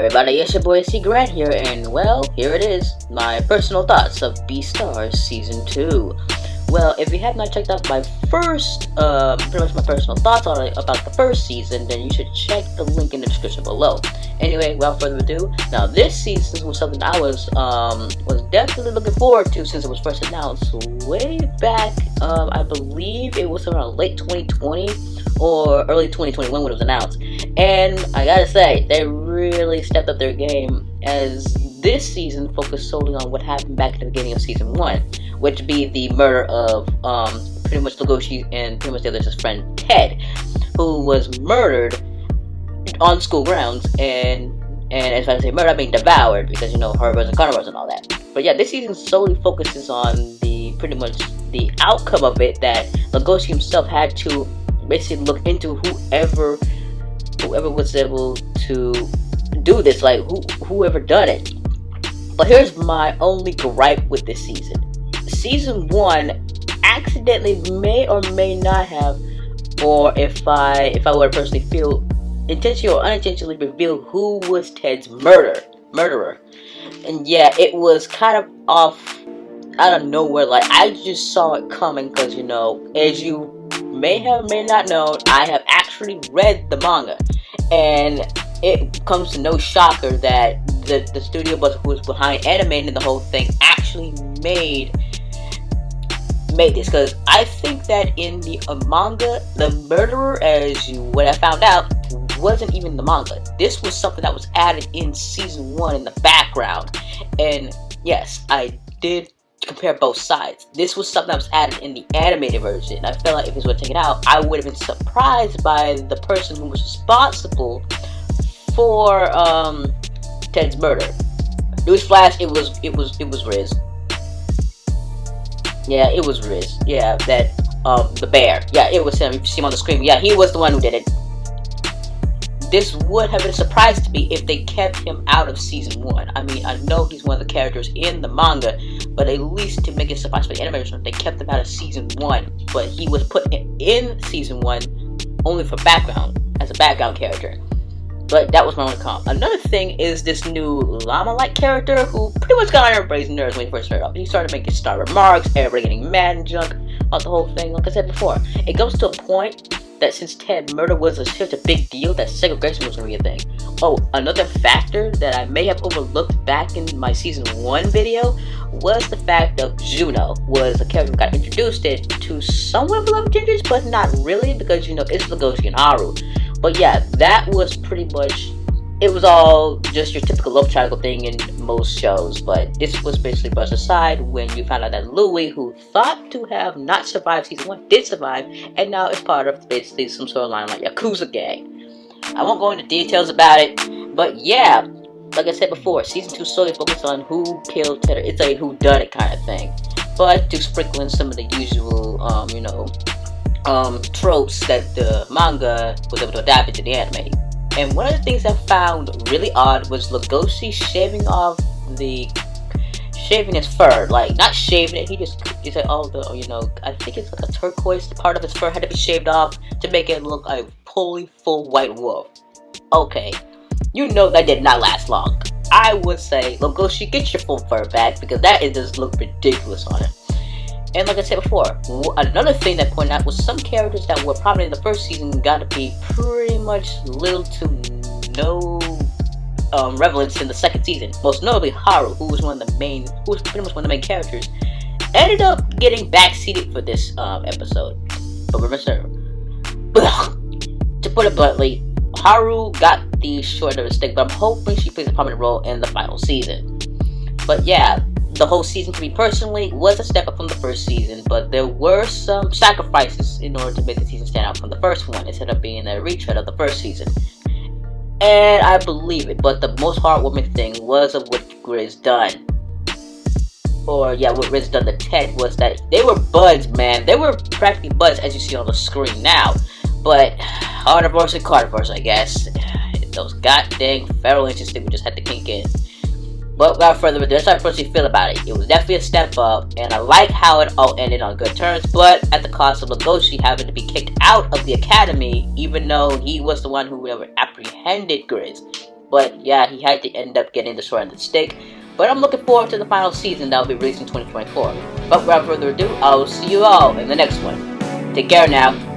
everybody, it's your boy C Grant here, and well, here it is, my personal thoughts of Beastars Season 2. Well, if you have not checked out my first, pretty much my personal thoughts on it about the first season, then you should check the link in the description below. Anyway, without further ado, now this season was something I was definitely looking forward to since it was first announced way back, I believe it was around late 2020 or early 2021 when it was announced. And I gotta say, they really stepped up their game, as this season focused solely on what happened back at the beginning of Season 1, which be the murder of pretty much Legoshi and pretty much the other's friend Ted, who was murdered on school grounds, and if I say murder, I mean devoured, because you know, herbivores and carnivores and all that. But yeah, this season solely focuses on pretty much the outcome of it, that Legoshi himself had to basically look into whoever was able to do this, like whoever done it. But here's my only gripe with this season. Season 1 accidentally may or may not have, or if I were to personally feel intentionally or unintentionally reveal who was Ted's murderer. And yeah, it was kind of off out of nowhere. Like, I just saw it coming, because you know, as you may have may not know, I have actually read the manga, and it comes to no shocker that the studio who was behind animating the whole thing actually made this, because I think that in the manga, the murderer, as you would have found out, wasn't even the manga. This was something that was added in Season 1 in the background. And yes, I did compare both sides. This was something that was added in the animated version. I felt like if this were taken out, I would have been surprised by the person who was responsible for Ted's murder. Newsflash, it was Riz. Yeah, it was Riz. Yeah, that the bear. Yeah, it was him. You see him on the screen. Yeah, he was the one who did it. This would have been a surprise to me if they kept him out of Season 1. I mean, I know he's one of the characters in the manga, but at least to make it a surprise for the animation, they kept him out of Season 1. But he was put in Season 1 only for background, as a background character. But that was my only comment. Another thing is this new llama-like character, who pretty much got on everybody's nerves when he first started off. He started making star remarks, everybody getting mad and junk about the whole thing. Like I said before, it goes to a point that since Ted murder was such a big deal, that segregation was going to be a thing. Oh, another factor that I may have overlooked back in my Season 1 video was the fact of Juno was a character who got introduced to somewhat beloved interest, but not really, because you know, it's Legoshi and Haru. But yeah, that was pretty much, it was all just your typical love triangle thing in most shows. But this was basically brushed aside when you found out that Louis, who thought to have not survived Season 1, did survive, and now is part of basically some sort of line like Yakuza gang. I won't go into details about it, but yeah, like I said before, Season 2 solely focused on who killed Ted. It's a whodunit kind of thing, but to sprinkle in some of the usual, tropes that the manga was able to adapt into the anime. And one of the things I found really odd was Legoshi shaving his fur. Like, not shaving it, he said, oh, I think it's like a turquoise part of his fur had to be shaved off to make it look like a fully full white wolf. Okay, you know that did not last long. I would say, Legoshi, get your full fur back, because that just looked ridiculous on him. And like I said before, another thing that pointed out was some characters that were probably in the first season got to be pretty much little to no relevance in the second season. Most notably Haru, who was pretty much one of the main characters, ended up getting backseated for this episode. But remember, to put it bluntly, Haru got the short of a stick, but I'm hoping she plays a prominent role in the final season. But yeah, the whole season to me personally was a step up from the first season, but there were some sacrifices in order to make the season stand out from the first one, instead of being a retread of the first season. And I believe it, but the most heartwarming thing was of what Riz done. Or yeah, what Riz done to Ted was that they were buds, man. They were practically buds, as you see on the screen now. But carnivores and carnivores, I guess. Those goddamn feral instincts we just had to kink in. But without further ado, that's how I personally feel about it. It was definitely a step up, and I like how it all ended on good terms, but at the cost of Legoshi having to be kicked out of the academy, even though he was the one who ever apprehended Grizz. but yeah, he had to end up getting the short end of the stick. But I'm looking forward to the final season that will be released in 2024. But without further ado, I'll see you all in the next one. Take care now.